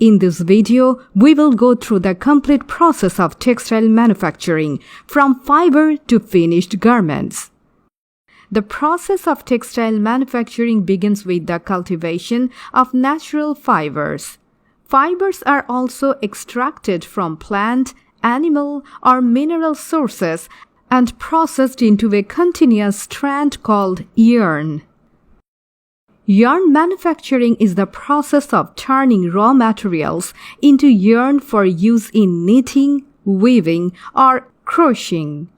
In this video, we will go through the complete process of textile manufacturing, from fiber to finished garments. The process of textile manufacturing begins with the cultivation of natural fibers. Fibers are also extracted from plant, animal, or mineral sources and processed into a continuous strand called yarn. Yarn manufacturing is the process of turning raw materials into yarn for use in knitting, weaving, or crocheting.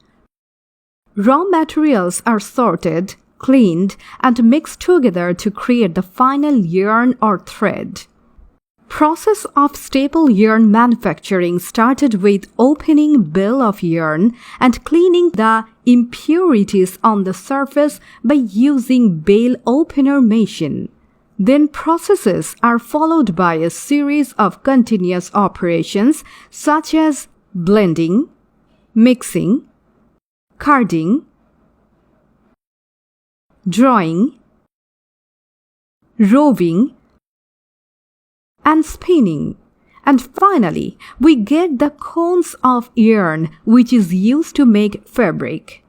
Raw materials are sorted, cleaned, and mixed together to create the final yarn or thread. Process of staple yarn manufacturing started with opening bale of yarn and cleaning the impurities on the surface by using bale opener machine. Then processes are followed by a series of continuous operations such as blending, mixing, carding, drawing, roving, and spinning. And finally, we get the cones of yarn, which is used to make fabric.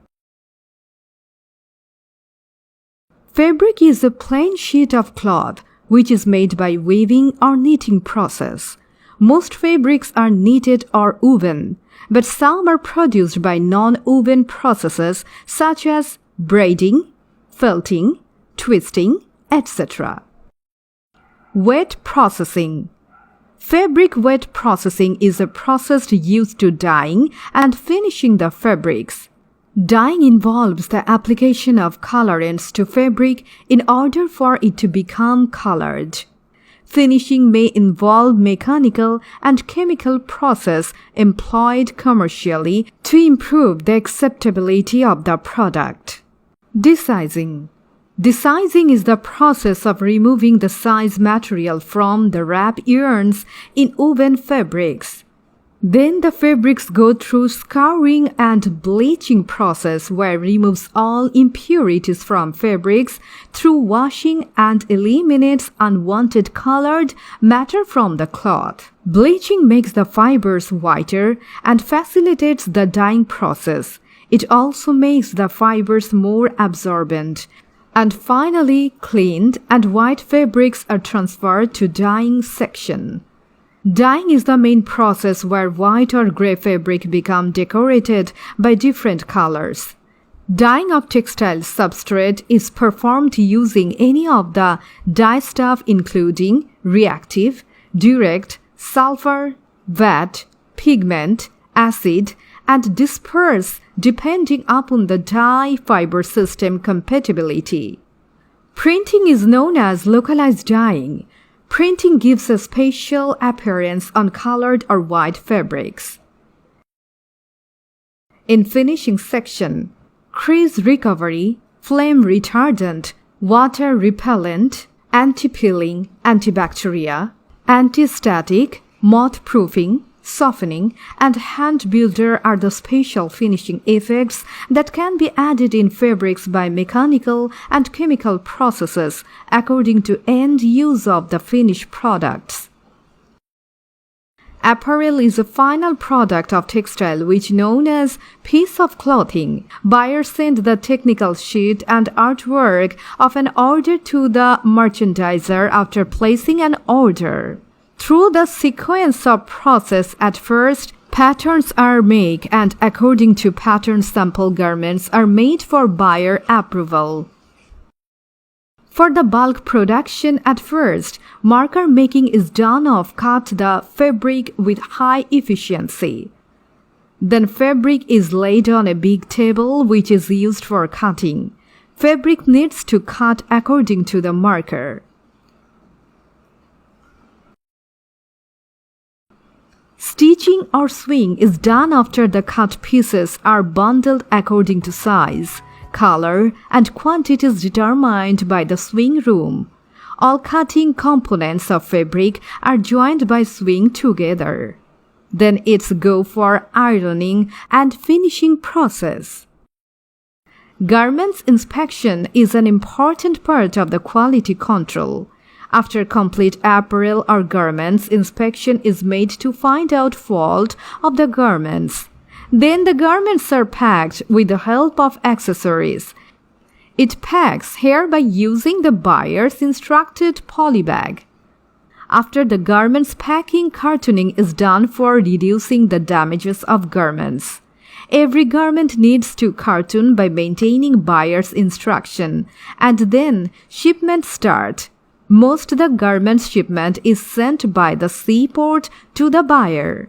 Fabric is a plain sheet of cloth, which is made by weaving or knitting process. Most fabrics are knitted or woven, but some are produced by non-woven processes such as braiding, felting, twisting, etc. Wet processing. Fabric wet processing is a process used to dyeing and finishing the fabrics. Dyeing involves the application of colorants to fabric in order for it to become colored. Finishing may involve mechanical and chemical process employed commercially to improve the acceptability of the product. Desizing. Desizing is the process of removing the size material from the wrap yarns in woven fabrics. Then the fabrics go through scouring and bleaching process where removes all impurities from fabrics through washing and eliminates unwanted colored matter from the cloth. Bleaching makes the fibers whiter and facilitates the dyeing process. It also makes the fibers more absorbent. And finally, cleaned and white fabrics are transferred to dyeing section. Dyeing is the main process where white or gray fabric become decorated by different colors. Dyeing of textile substrate is performed using any of the dye stuff including reactive, direct, sulfur, vat, pigment, acid, and disperse depending upon the dye fiber system compatibility. Printing is known as localized dyeing. Printing gives a spatial appearance on colored or white fabrics. In finishing section, crease recovery, flame retardant, water repellent, anti-peeling, antibacteria, anti-static, moth-proofing, softening, and hand builder are the special finishing effects that can be added in fabrics by mechanical and chemical processes according to end use of the finished products. Apparel is a final product of textile which known as piece of clothing. Buyers send the technical sheet and artwork of an order to the merchandiser after placing an order. Through the sequence of process, at first, patterns are made and according to pattern sample garments are made for buyer approval. For the bulk production, at first, marker making is done of cut the fabric with high efficiency. Then fabric is laid on a big table which is used for cutting. Fabric needs to cut according to the marker. Stitching or sewing is done after the cut pieces are bundled according to size, color, and quantities determined by the sewing room. All cutting components of fabric are joined by sewing together. Then it's go for ironing and finishing process. Garments inspection is an important part of the quality control. After complete apparel or garments inspection is made to find out fault of the garments. Then the garments are packed with the help of accessories. It packs here by using the buyer's instructed polybag. After the garments packing, cartooning is done for reducing the damages of garments. Every garment needs to cartoon by maintaining buyer's instruction, and then shipment start. Most the garment's shipment is sent by the seaport to the buyer.